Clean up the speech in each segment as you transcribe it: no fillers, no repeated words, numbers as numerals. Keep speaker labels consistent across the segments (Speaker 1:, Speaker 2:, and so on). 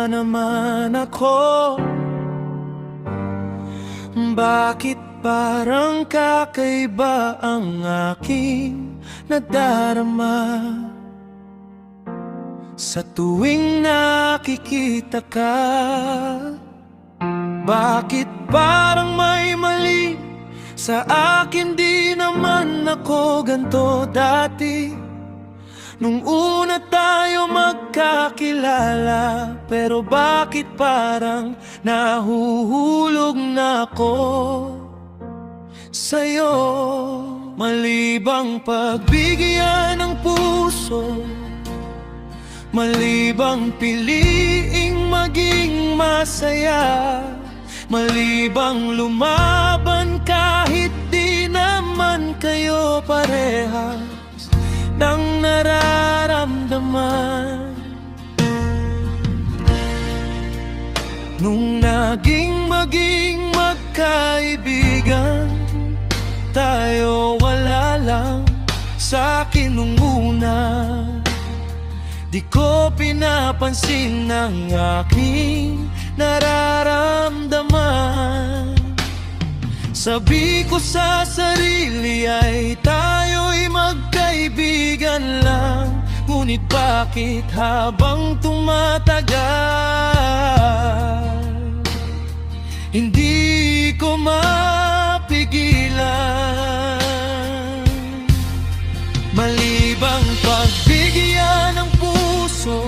Speaker 1: ba naman ako? Bakit parang kakaiba ang aking nadarama sa tuwing nakikita ka? Bakit parang may mali sa akin? Di naman ako ganto dati nung una tayo magkakilala. Pero bakit parang nahuhulog na ako sa'yo? Mali bang pagbigyan ng puso? Mali bang piliing maging masaya? Mali bang lumaban kahit di naman kayo parehas ng nararamdaman? Nung maging magkaibigan tayo, wala lang sa'kin nung una. Di ko pinapansin ang aking nararamdaman. Sabi ko sa sarili ay tayo'y magkaibigan lang. Ngunit bakit habang tumatagal hindi ko mapigilan? Mali bang pagbigyan ng puso?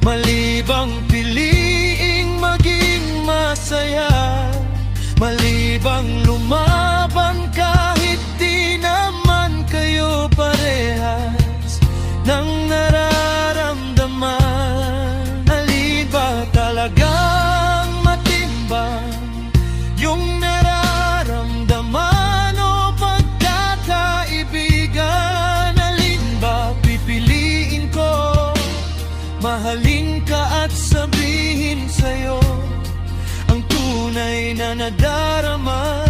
Speaker 1: Mali bang piliing maging masaya? Mali bang lumaban kahit di naman kayo parehas ng nararamdaman? Alin ba talagang matimbang, yung nararamdaman o pagkakaibigan? Alin ba pipiliin ko? Mahalin ka at sabihin sa'yo ang tunay na nadarama,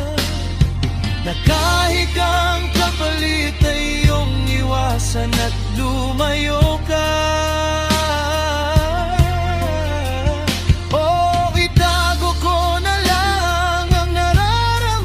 Speaker 1: na kahit ang kapalit ay iyong iwasan at lumayo ka.